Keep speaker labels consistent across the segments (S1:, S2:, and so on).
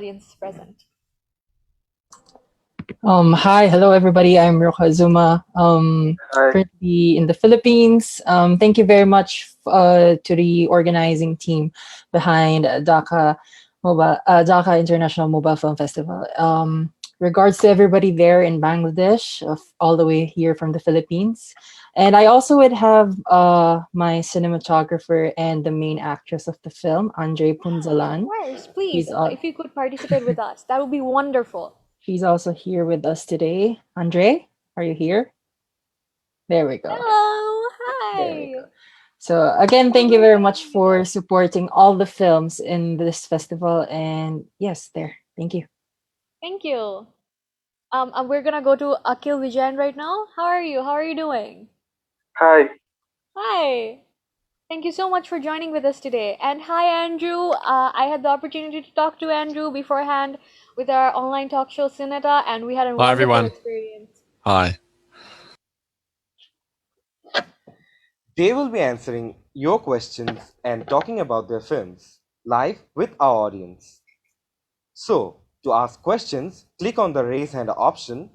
S1: audience present.
S2: Hi, hello everybody. I'm Roka Zuma,
S3: Hi.
S2: currently in the Philippines. Thank you very much to the organizing team behind Dhaka International Mobile Film Festival. Regards to everybody there in Bangladesh, all the way here from the Philippines. And I also would have my cinematographer and the main actress of the film, Andre
S1: Of
S2: Punzalan.
S1: course, please,
S2: He's,
S1: if you could participate with us, that would be wonderful.
S2: She's also here with us today. Andre, are you here? There we go.
S1: Hello,
S2: There we
S1: hi.
S2: go. So again, thank you very much for supporting all the films in this festival. And yes, there. Thank you.
S1: Thank you. We're gonna go to Akil Vijayan right now. How are you? How are you doing?
S3: Hi.
S1: Hi. Thank you so much for joining with us today. And hi, Andrew. I had the opportunity to talk to Andrew beforehand with our online talk show, Cineta, and we had a
S4: Hi,
S1: wonderful
S4: everyone.
S1: experience.
S4: Hi.
S5: They will be answering your questions and talking about their films live with our audience. So, to ask questions, click on the raise hand option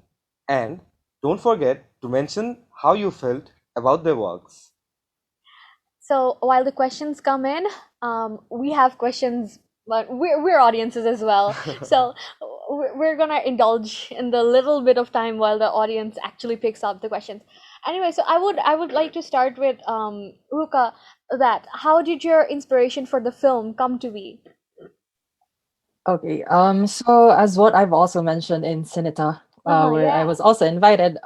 S5: and don't forget to mention how you felt about their works.
S1: So while the questions come in, we have questions, but we're audiences as well. So we're gonna indulge in the little bit of time while the audience actually picks up the questions. Anyway, so I would like to start with Ruka. That how did your inspiration for the film come to be?
S2: Okay. So as what I've also mentioned in Cineta, where I
S1: Yeah.
S2: was also invited,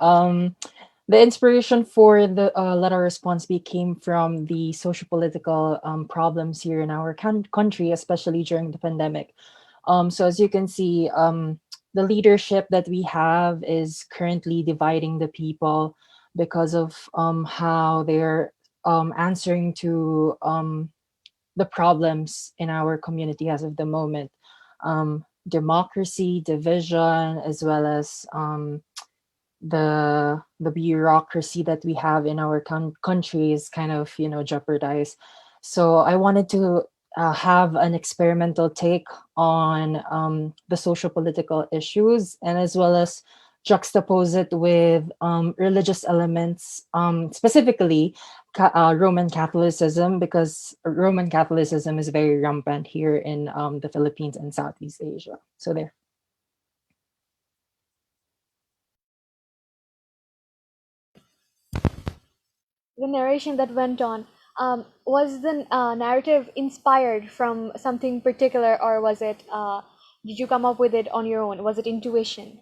S2: the inspiration for the letter response came from the socio-political problems here in our country, especially during the pandemic. So as you can see, the leadership that we have is currently dividing the people because of how they're answering to the problems in our community as of the moment. Democracy, division, as well as the bureaucracy that we have in our country is kind of jeopardized. So I wanted to have an experimental take on the social political issues, and as well as juxtapose it with religious elements, specifically Roman Catholicism, because Roman Catholicism is very rampant here in the Philippines and Southeast Asia. So there.
S1: The narration that went on, was the narrative inspired from something particular, or was it, did you come up with it on your own? Was it intuition?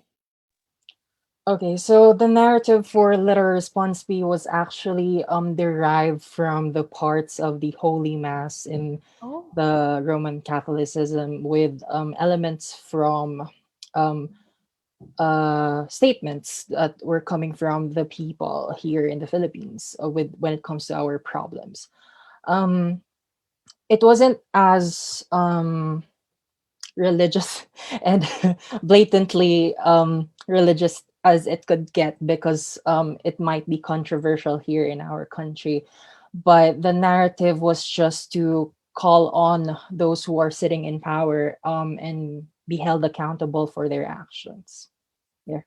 S2: Okay, so the narrative for Letter Response B was actually derived from the parts of the Holy Mass in
S1: Oh.
S2: the Roman Catholicism, with elements from statements that were coming from the people here in the Philippines, with when it comes to our problems. It wasn't as religious and blatantly religious as it could get, because it might be controversial here in our country. But the narrative was just to call on those who are sitting in power and be held accountable for their actions. Yeah.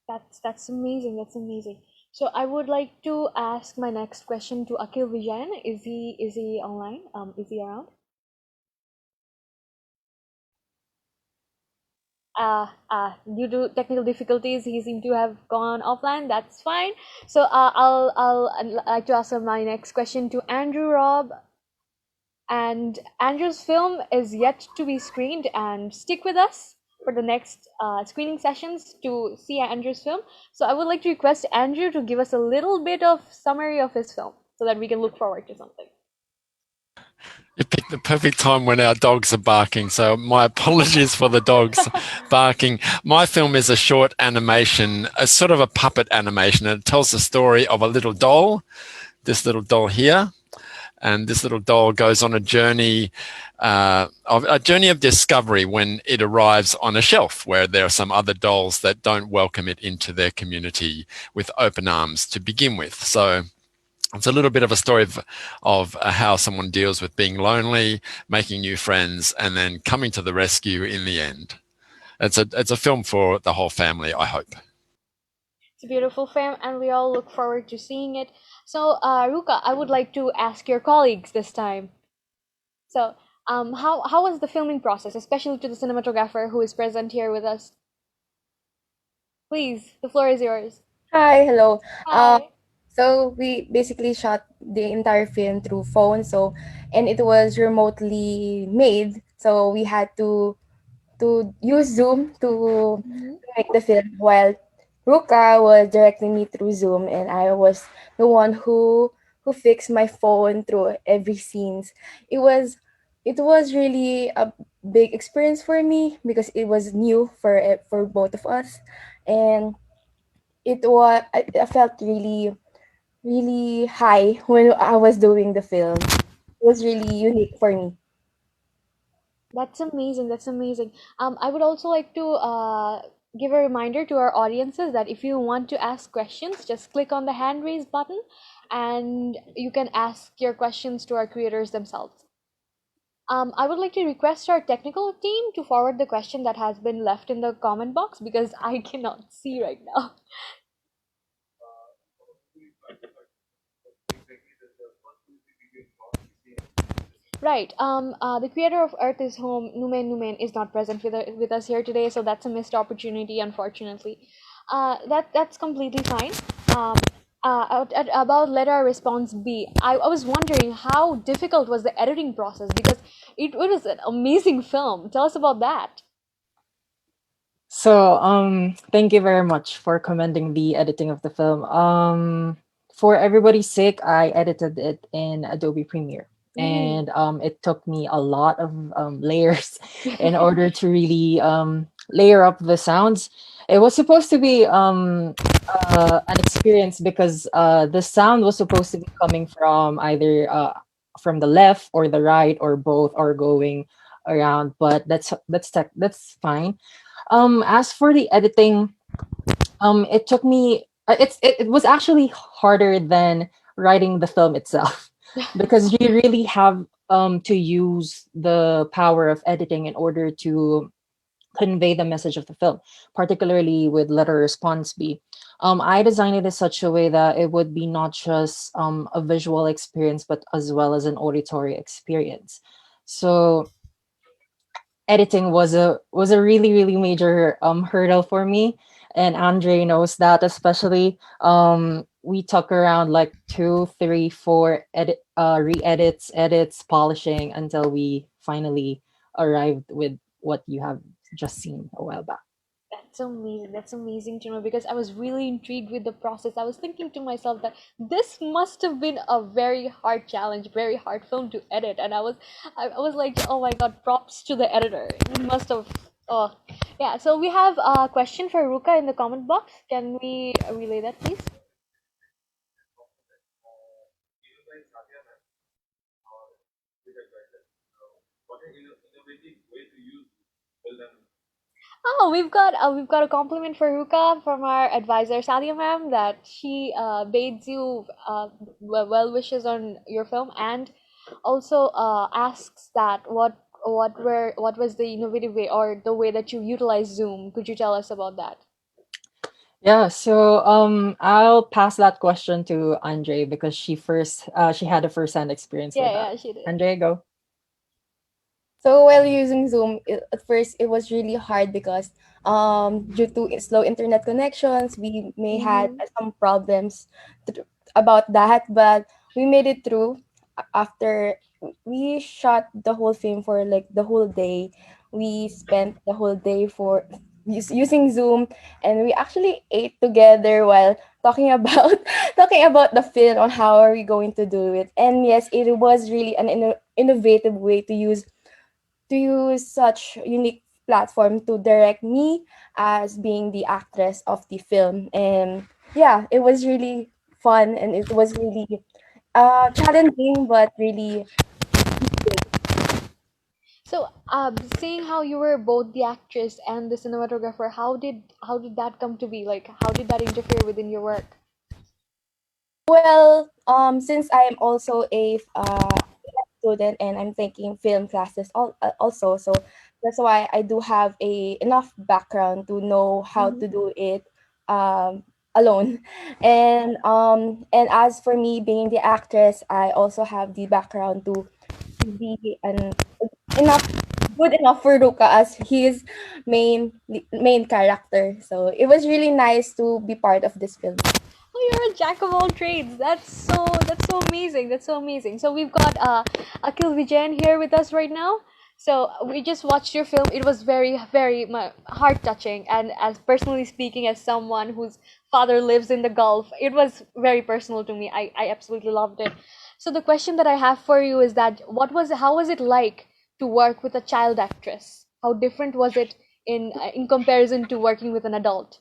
S1: That's amazing. That's amazing. So I would like to ask my next question to Akil Vijayan. Is he online? Is he around? Due to technical difficulties, he seemed to have gone offline. That's fine. So I'd like to ask my next question to Andrew Robb. And Andrew's film is yet to be screened, and stick with us for the next screening sessions to see Andrew's film. So I would like to request Andrew to give us a little bit of summary of his film so that we can look forward to something.
S4: You picked the perfect time when our dogs are barking, so my apologies for the dogs barking. My film is a short animation, a sort of a puppet animation, and it tells the story of a little doll, this little doll here. And this little doll goes on a journey of discovery when it arrives on a shelf where there are some other dolls that don't welcome it into their community with open arms to begin with. So It's a little bit of a story of how someone deals with being lonely, making new friends, and then coming to the rescue in the end. It's a film for the whole family, I hope.
S1: It's a beautiful film, and we all look forward to seeing it. So, Ruka, I would like to ask your colleagues this time. So, how was the filming process, especially to the cinematographer who is present here with us? Please, the floor is yours.
S6: Hi, hello.
S1: Hi.
S6: So we basically shot the entire film through phone. And it was remotely made. So we had to use Zoom to
S1: Mhm.
S6: make the film, while Ruka was directing me through Zoom, and I was the one who fixed my phone through every scenes. It was it was really a big experience for me because it was new for both of us, and I felt really high when I was doing the film. It was really unique for me.
S1: That's amazing. That's amazing. I would also like to give a reminder to our audiences that if you want to ask questions, just click on the hand raise button and you can ask your questions to our creators themselves. I would like to request our technical team to forward the question that has been left in the comment box because I cannot see right now. Right. The creator of Earth is Home, Numen Numen, is not present with us here today, so that's a missed opportunity, unfortunately. That's completely fine. Um, about Let Our Response Be, I was wondering how difficult was the editing process because it was an amazing film. Tell us about that.
S2: So, thank you very much for commending the editing of the film. For everybody's sake, I edited it in Adobe Premiere,
S1: Mm.
S2: and it took me a lot of layers in order to really layer up the sounds. It was supposed to be an experience because the sound was supposed to be coming from either from the left or the right, or both are going around. But that's fine. As for the editing, it took me. It was actually harder than writing the film itself, because you really have to use the power of editing in order to convey the message of the film, particularly with letter response B. I designed it in such a way that it would be not just a visual experience, but as well as an auditory experience. So editing was a really major hurdle for me, and Andre knows that. Especially we took around like 2 3 4 re-edits, edits, polishing, until we finally arrived with what you have just seen a while back.
S1: That's amazing. That's amazing to know because I was really intrigued with the process. I was thinking to myself that this must have been a very hard challenge, very hard film to edit, and I was like, oh my God, props to the editor. It must have. Oh, yeah. So we have a question for Ruka in the comment box. Can we relay that, please? Oh, we've got a compliment for Ruka from our advisor Sadia ma'am that she bades you well wishes on your film and also asks that what was the innovative way or the way that you utilize Zoom? Could you tell us about that?
S2: Yeah, so I'll pass that question to Andre because she had a first-hand experience
S1: Yeah,
S2: with that.
S1: yeah, she did.
S2: Andre, go.
S6: So while using Zoom, at first it was really hard because due to slow internet connections, we may had
S1: Mm-hmm.
S6: some problems about that, but we made it through. After we shot the whole film for like the whole day, we spent the whole day for using Zoom, and we actually ate together while talking about talking about the film on how are we going to do it. And yes, it was really an innovative way to use such unique platform to direct me as being the actress of the film. And yeah, it was really fun, and it was really challenging, but really good.
S1: So, seeing how you were both the actress and the cinematographer, how did that come to be? Like, how did that interfere within your work?
S6: Well, Since I am also a student and I'm taking film classes also, so that's why I do have a enough background to know how
S1: Mm-hmm.
S6: to do it alone. And as for me being the actress, I also have the background to be an enough good enough for Ruka as his main character. So it was really nice to be part of this film.
S1: Oh, you're a jack of all trades. That's so amazing. That's so amazing. So we've got Akil Vijayan here with us right now. So we just watched your film. It was very heart touching. And as personally speaking, as someone whose father lives in the Gulf, it was very personal to me. I absolutely loved it. So the question that I have for you is that how was it like to work with a child actress? How different was it in comparison to working with an adult?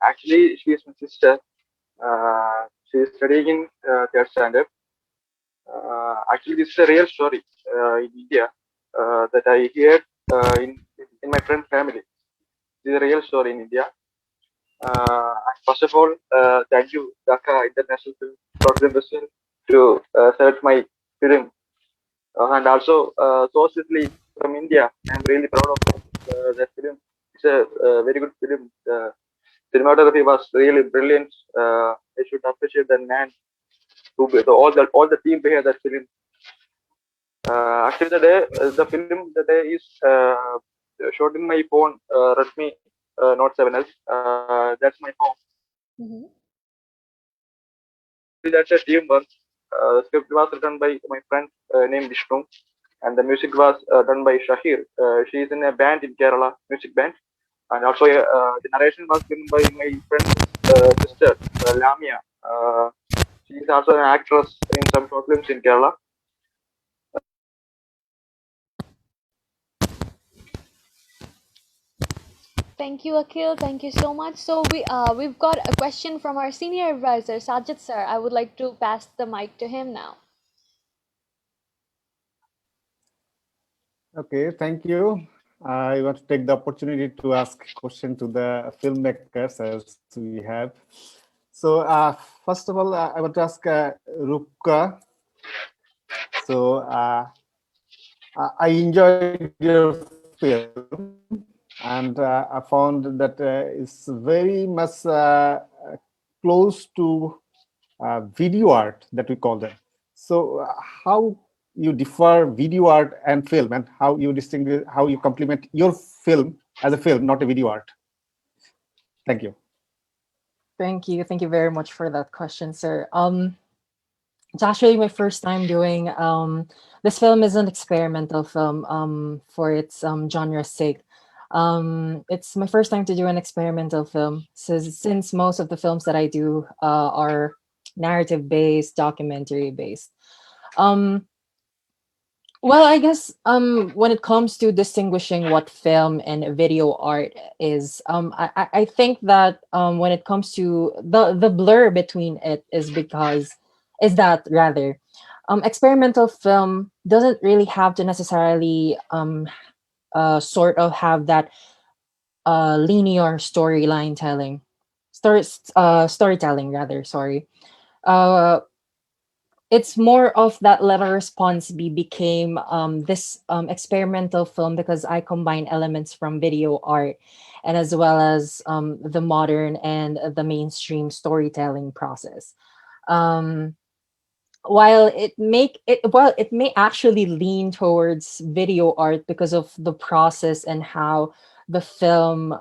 S3: Actually, she is my sister. She is studying in third standard. Actually, this is a real story in India that I heard in my friend's family. This is a real story in India. First of all, thank you, Dhaka International Film Program Festival, to select my film, and also Socially from India. I'm really proud of that film. It's a very good film. The cinematography was really brilliant. I should appreciate the man all the team behind that film. Actually, the film the day is shot in my phone, Redmi Note 7S. That's my phone.
S1: Mm-hmm.
S3: That's a teamwork. The script was written by my friend named Vishnu, and the music was done by Shahir. She is in a band in Kerala, music band, and also the narration was given by my friend's sister, Lamia. She is also an actress in some short films in Kerala.
S1: Thank you, Akhil. Thank you so much. So we've got a question from our senior advisor, Sajid sir. I would like to pass the mic to him now.
S7: Okay, thank you. I want to take the opportunity to ask question to the filmmakers as we have. So first of all, I want to ask Rupka. So I enjoyed your film, and I found that it's very much close to video art that we call them. So how you differ video art and film, and how you distinguish, how you complement your film as a film, not a video art? Thank you.
S2: Thank you. Thank you very much for that question, sir. It's actually my first time doing this film is an experimental film for its genre's sake. It's my first time to do an experimental film. So since most of the films that I do are narrative based, documentary based. Um, well, I guess when it comes to distinguishing what film and video art is, I think that when it comes to the blur between it is that rather experimental film doesn't really have to necessarily sort of have that linear storytelling rather, sorry. Uh, it's more of that letter response became this experimental film because I combine elements from video art and as well as the modern and the mainstream storytelling process. Um, while it may actually lean towards video art because of the process and how the film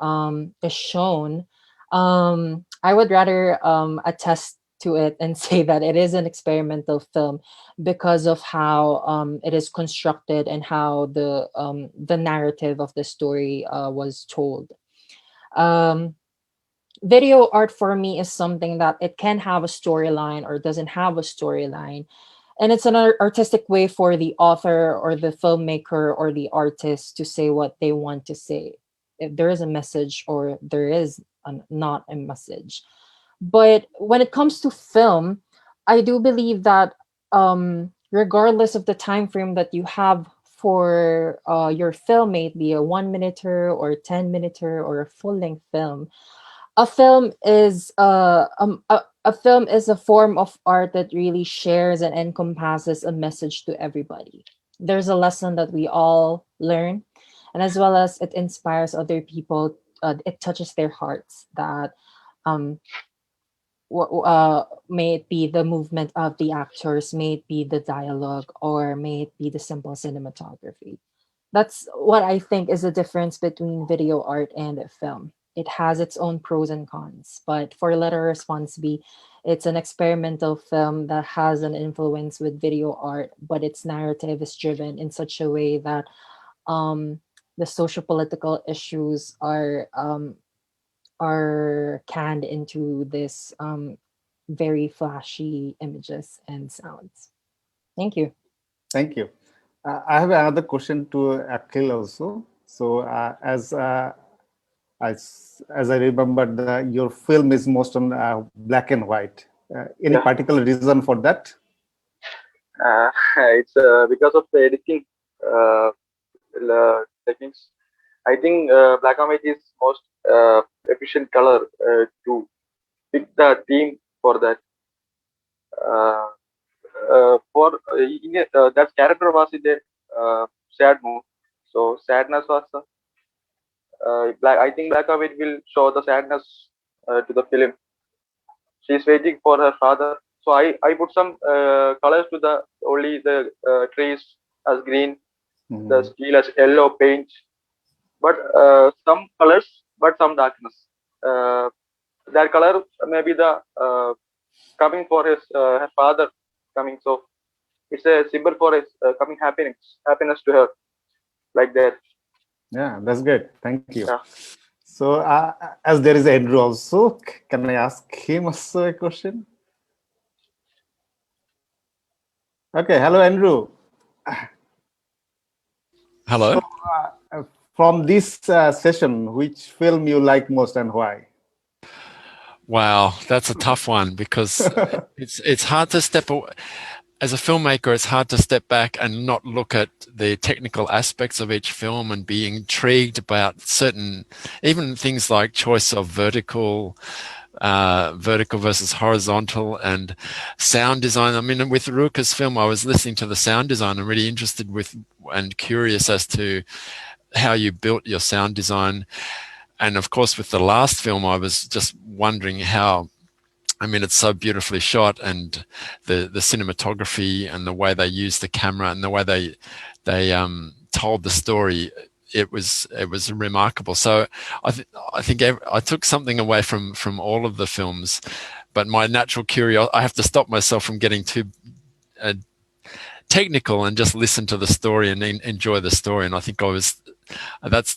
S2: is shown, I would rather attest to it and say that it is an experimental film because of how it is constructed and how the narrative of the story was told. um, Video art for me is something that it can have a storyline or doesn't have a storyline, and it's an artistic way for the author or the filmmaker or the artist to say what they want to say, if there is a message or there is not a message. But when it comes to film, I do believe that regardless of the time frame that you have for your film, may it be a 1 minute or 10 minute or a full length film, a film is a film is a form of art that really shares and encompasses a message to everybody. There's a lesson that we all learn, and as well as it inspires other people. It touches their hearts. That um, may it be the movement of the actors, may it be the dialogue, or may it be the simple cinematography. That's what I think is the difference between video art and film. It has its own pros and cons, but for Letter Response B, it's an experimental film that has an influence with video art, but its narrative is driven in such a way that um, the social political issues are canned into this very flashy images and sounds. Thank you.
S7: Thank you. I have another question to Akhil also. So as I remember, your film is most on black and white. Any
S3: Yeah.
S7: particular reason for that?
S3: It's because of the editing techniques. I think black and white is most efficient color to pick the theme for that. That character was in a sad mood, so sadness was black. I think black and white will show the sadness to the film. She's waiting for her father, so I put some colors to the only the trees as green, the steel as yellow paint, but some colors, but some darkness. That color maybe the coming for his her father coming, so it's a symbol for his coming happiness to her, like that.
S7: Yeah, that's good. Thank you.
S3: Yeah.
S7: So as there is Andrew also, can I ask him also a question? Okay, hello Andrew.
S4: Hello.
S7: So, from this session, which film you like most and why?
S4: Wow, that's a tough one because it's hard to step away. As a filmmaker, it's hard to step back and not look at the technical aspects of each film and be intrigued about certain, even things like choice of vertical versus horizontal and sound design. I mean, with Ruka's film, I was listening to the sound design and really interested with and curious as to how you built your sound design. And of course, with the last film, I was just wondering how, I mean, it's so beautifully shot, and the cinematography and the way they used the camera and the way they told the story, it was remarkable. So I think I took something away from all of the films, but my natural curiosity, I have to stop myself from getting too technical and just listen to the story and enjoy the story. And I think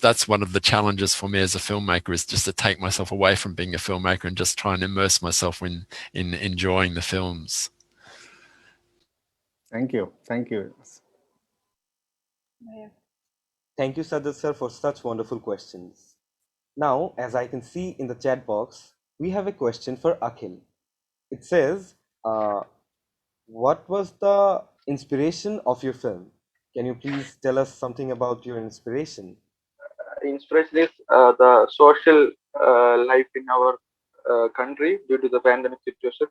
S4: that's one of the challenges for me as a filmmaker, is just to take myself away from being a filmmaker and just try and immerse myself in enjoying the films.
S7: Thank you. Thank you.
S5: Thank you, Sajjad sir, for such wonderful questions. Now, as I can see in the chat box, we have a question for Akhil. It says, what was the inspiration of your film? Can you please tell us something about your inspiration?
S3: Inspiration is the social life in our country due to the pandemic situation.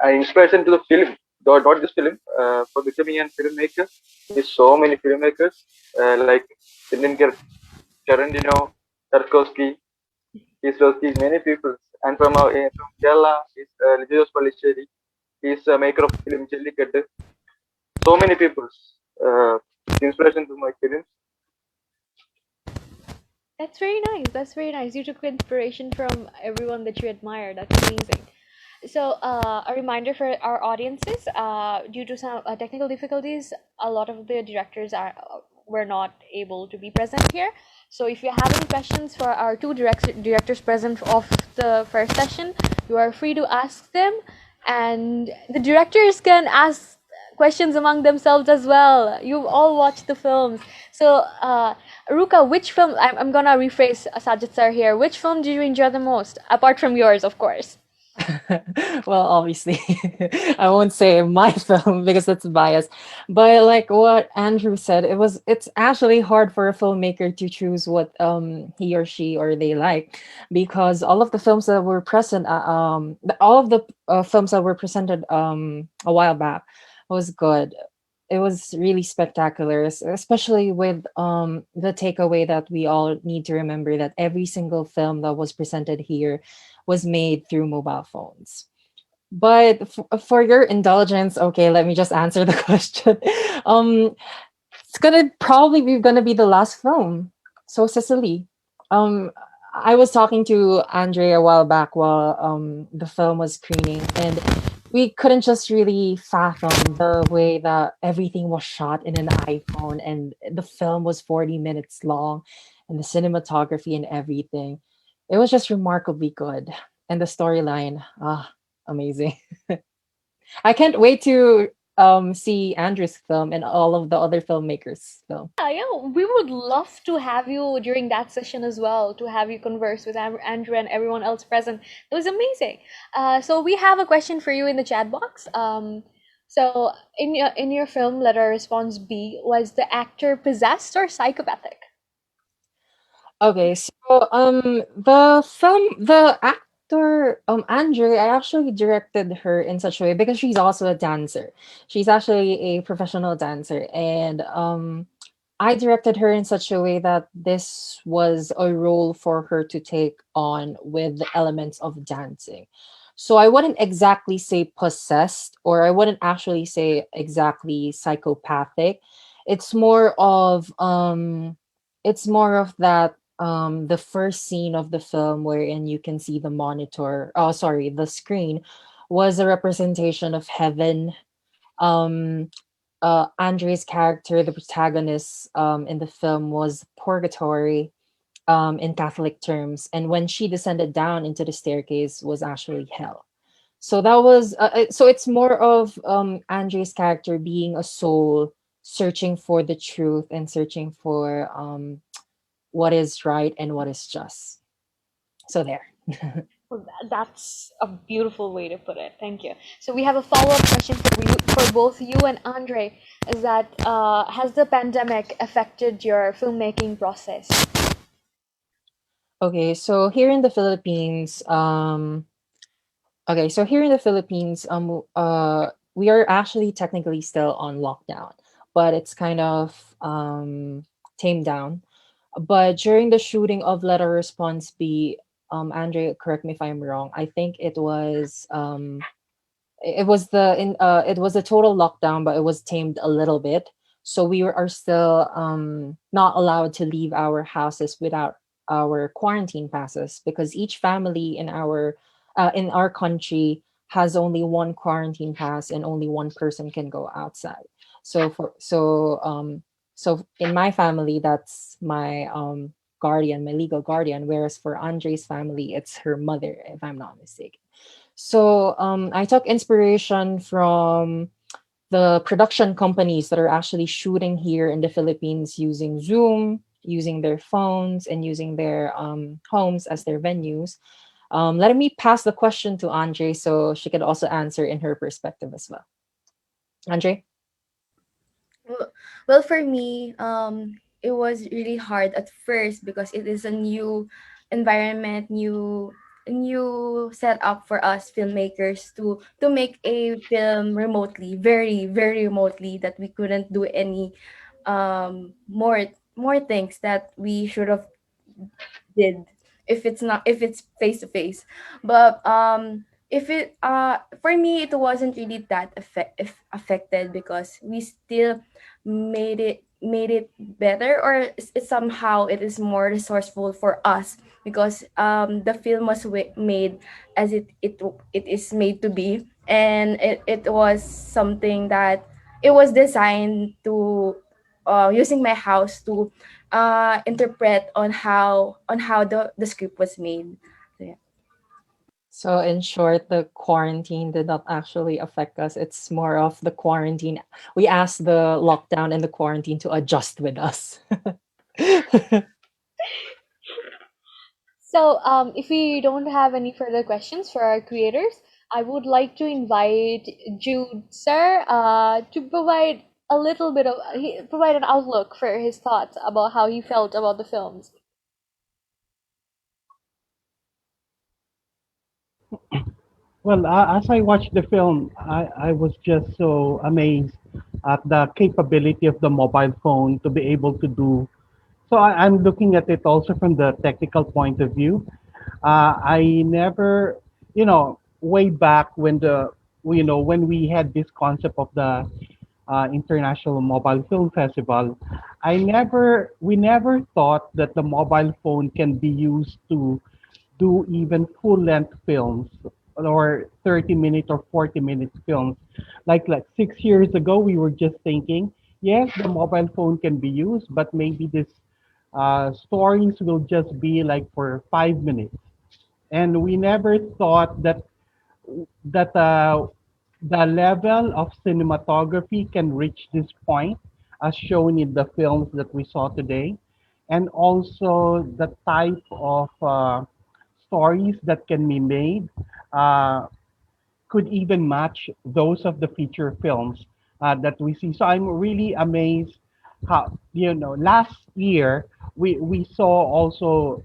S3: And inspiration to the film, though not this film, for becoming a filmmaker. There's so many filmmakers like Indian Tarantino, Tarkovsky, Kieslowski, many people. And from Kerala is Ligios Pallicherry. He's a maker of film Jellikattu. So many people. Inspiration to my films.
S1: That's very nice. That's very nice. You took inspiration from everyone that you admire. That's amazing. So, a reminder for our audiences, due to some technical difficulties, a lot of the directors were not able to be present here. So, if you have any questions for our two directors present of the first session, you are free to ask them, and the directors can ask questions among themselves as well. You've all watched the films. So, Ruka, which film, I'm gonna rephrase Sajid sir here, which film did you enjoy the most, apart from yours, of course?
S2: Well, obviously, I won't say my film because that's biased. But like what Andrew said, it's actually hard for a filmmaker to choose what he or she or they like, because all of the films that were present, all of the films that were presented a while back was good. It was really spectacular, especially with the takeaway that we all need to remember, that every single film that was presented here was made through mobile phones. But for your indulgence, okay, let me just answer the question. Um, it's gonna be the last film. So Cecily, um, I was talking to Andre a while back while the film was screening, and we couldn't just really fathom the way that everything was shot in an iPhone, and the film was 40 minutes long, and the cinematography and everything. It was just remarkably good, and the storyline, amazing. I can't wait to see Andrew's film and all of the other filmmakers' film.
S1: Yeah, we would love to have you during that session as well, to have you converse with Andrew and everyone else present. It was amazing. So we have a question for you in the chat box. So in your film, letter response B, was the actor possessed or psychopathic?
S2: Okay, so the actor Andre, I actually directed her in such a way because she's also a dancer. She's actually a professional dancer, and I directed her in such a way that this was a role for her to take on with the elements of dancing. So I wouldn't exactly say possessed, or I wouldn't actually say exactly psychopathic. It's more of that the first scene of the film wherein you can see the monitor, oh sorry, the screen, was a representation of heaven. um Andre's character, the protagonist in the film, was purgatory in Catholic terms, and when she descended down into the staircase was actually hell. So that was so it's more of Andre's character being a soul searching for the truth and searching for what is right and what is just. So there.
S1: Well, that's a beautiful way to put it. Thank you. So we have a follow-up question for both you and Andre. Is that has the pandemic affected your filmmaking process?
S2: Okay, so here in the Philippines, we are actually technically still on lockdown, but it's kind of tamed down. But during the shooting of Letter Response B, Andre, correct me if I'm wrong. I think it was a total lockdown, but it was tamed a little bit. So are still not allowed to leave our houses without our quarantine passes, because each family in our country has only one quarantine pass and only one person can go outside. So in my family, that's my guardian, my legal guardian, whereas for Andre's family, it's her mother, if I'm not mistaken. So I took inspiration from the production companies that are actually shooting here in the Philippines using Zoom, using their phones, and using their homes as their venues. Let me pass the question to Andre so she could also answer in her perspective as well. Andre?
S6: Well, for me, it was really hard at first because it is a new environment, new setup for us filmmakers to make a film remotely, very very remotely, that we couldn't do any more things that we should have did if it's face to face. But if it for me it wasn't really that affected because we still made it better, or somehow it is more resourceful for us because the film was made as it is made to be, and it was something that it was designed to using my house to interpret on how the script was made. So, yeah.
S2: So in short, the quarantine did not actually affect us. It's more of the quarantine. We asked the lockdown and the quarantine to adjust with us.
S1: So, if we don't have any further questions for our creators, I would like to invite Jude, sir, to provide a little bit of provide an outlook for his thoughts about how he felt about the films.
S8: Well, as I watched the film, I was just so amazed at the capability of the mobile phone to be able to do. So I'm looking at it also from the technical point of view. I never, way back when when we had this concept of the International Mobile Film Festival, we never thought that the mobile phone can be used to do even full-length films or 30-minute or 40-minute films. Like 6 years ago, we were just thinking, yes, the mobile phone can be used, but maybe this stories will just be like for 5 minutes. And we never thought that the level of cinematography can reach this point, as shown in the films that we saw today, and also the type of stories that can be made could even match those of the feature films that we see. So I'm really amazed how, last year we saw also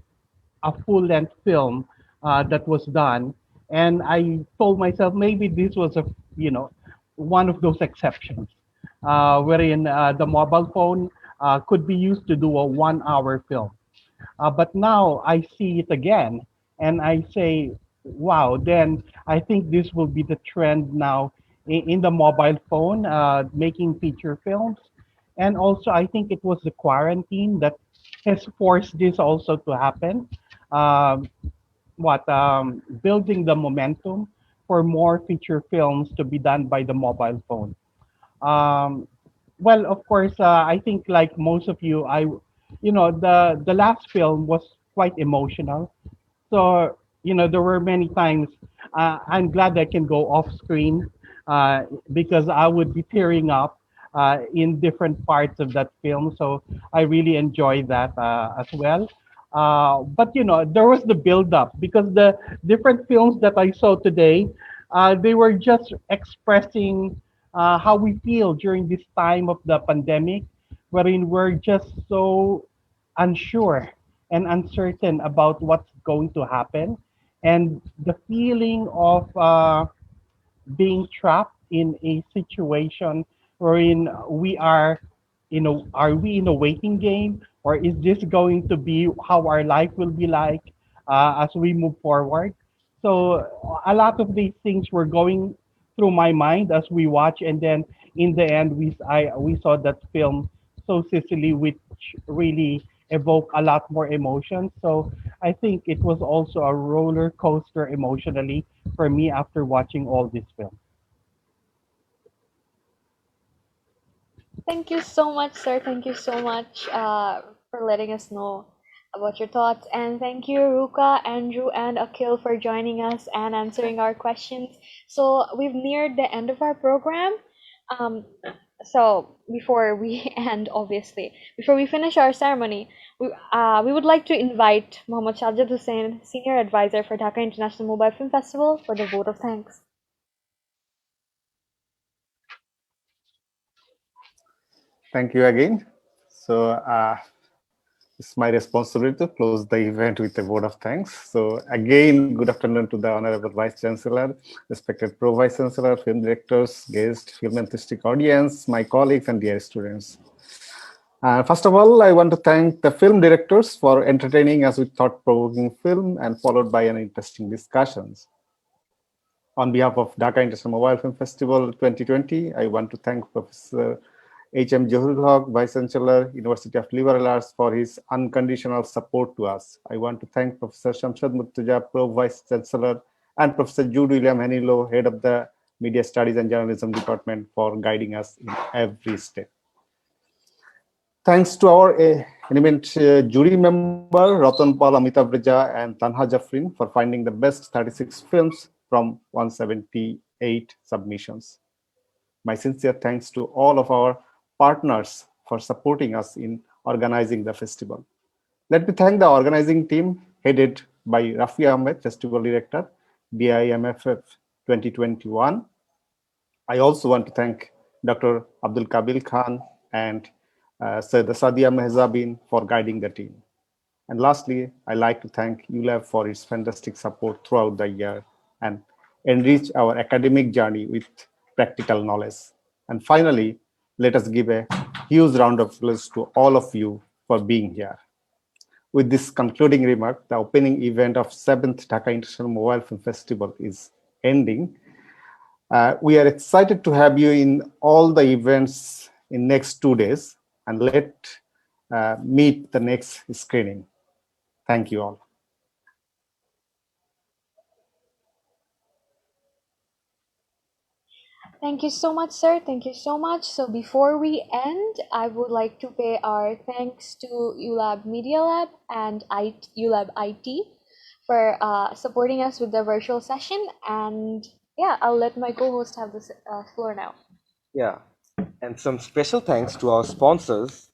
S8: a full length film that was done. And I told myself maybe this was one of those exceptions wherein the mobile phone could be used to do a 1 hour film. But now I see it again and I say, wow, then I think this will be the trend now in the mobile phone, making feature films. And also, I think it was the quarantine that has forced this also to happen. Um, Building the momentum for more feature films to be done by the mobile phone. Um, well, of course, I think like most of you, the last film was quite emotional. So, there were many times I'm glad I can go off screen because I would be tearing up in different parts of that film. So I really enjoyed that as well. But, there was the build up because the different films that I saw today, they were just expressing how we feel during this time of the pandemic, wherein we're just so unsure and uncertain about what's going to happen. And the feeling of being trapped in a situation wherein are we in a waiting game, or is this going to be how our life will be like as we move forward? So a lot of these things were going through my mind as we watch, and then in the end, we saw that film, So Sicily, which really evoked a lot more emotions. So I think it was also a roller coaster emotionally for me after watching all these films.
S1: Thank you so much, sir. Thank you so much for letting us know about your thoughts. And thank you, Ruka, Andrew, and Akhil for joining us and answering our questions. So we've neared the end of our program. Um, so before we end, obviously, before we finish our ceremony, we would like to invite Mohammad Shajad Hussain, Senior Advisor for Dhaka International Mobile Film Festival, for the vote of thanks.
S7: Thank you again. So it's my responsibility to close the event with a word of thanks. So again, good afternoon to the Honorable Vice Chancellor, respected Pro Vice Chancellor, film directors, guests, film enthusiastic audience, my colleagues, and dear students. First of all, I want to thank the film directors for entertaining us with thought-provoking film and followed by an interesting discussions. On behalf of Dhaka International Mobile Film Festival 2020, I want to thank Professor H.M. Johurul Haq, Vice Chancellor, University of Liberal Arts, for his unconditional support to us. I want to thank Professor Shamshad Murtaja, Pro Vice Chancellor, and Professor Jude William Hanilo, Head of the Media Studies and Journalism Department, for guiding us in every step. Thanks to our eminent jury member, Ratan Pal, Amitabh Raja, and Tanha Jafrin for finding the best 36 films from 178 submissions. My sincere thanks to all of our partners for supporting us in organizing the festival. Let me thank the organizing team headed by Rafi Ahmed, Festival Director, DIMFF 2021. I also want to thank Dr. Abdul Kabil Khan and Sayyida Sadia Mehzabin for guiding the team. And lastly, I'd like to thank ULAB for its fantastic support throughout the year and enrich our academic journey with practical knowledge. And finally, let us give a huge round of applause to all of you for being here. With this concluding remark, the opening event of 7th Dhaka International Mobile Film Festival is ending. We are excited to have you in all the events in next 2 days, and let's meet the next screening. Thank you all.
S1: Thank you so much, sir. Thank you so much. So before we end, I would like to pay our thanks to ULAB Media Lab and ULAB IT for supporting us with the virtual session. And yeah, I'll let my co-host have the floor now.
S5: Yeah, and some special thanks to our sponsors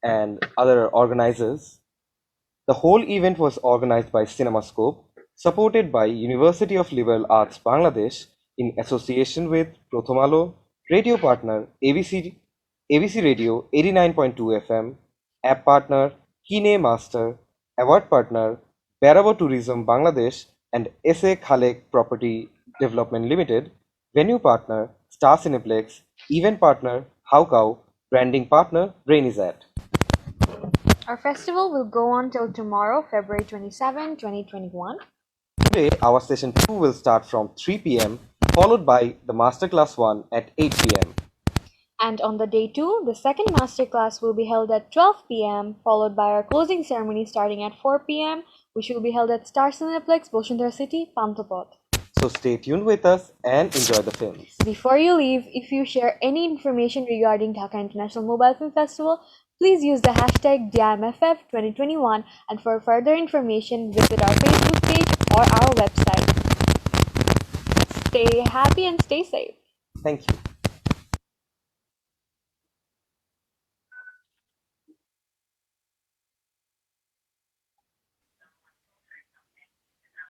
S5: and other organizers. The whole event was organized by CinemaScope, supported by University of Liberal Arts Bangladesh in association with Prothom Alo, radio partner ABC Radio 89.2 FM, app partner Kine Master, award partner Berabo Tourism Bangladesh and SA Khalek Property Development Limited, venue partner Star Cineplex, event partner Haukau, branding partner Brainizat.
S1: Our festival will go on till tomorrow, February 27, 2021.
S5: Today, our session 2 will start from 3 p.m., followed by the Masterclass 1 at 8 p.m.
S1: And on the day 2, the second masterclass will be held at 12 p.m., followed by our closing ceremony starting at 4 p.m., which will be held at Star Cineplex, Bosundhara City, Pantopot.
S5: So stay tuned with us and enjoy the films.
S1: Before you leave, if you share any information regarding Dhaka International Mobile Film Festival, please use the hashtag DIMFF2021, and for further information, visit our Facebook page or our website. Stay happy and stay safe.
S5: Thank you.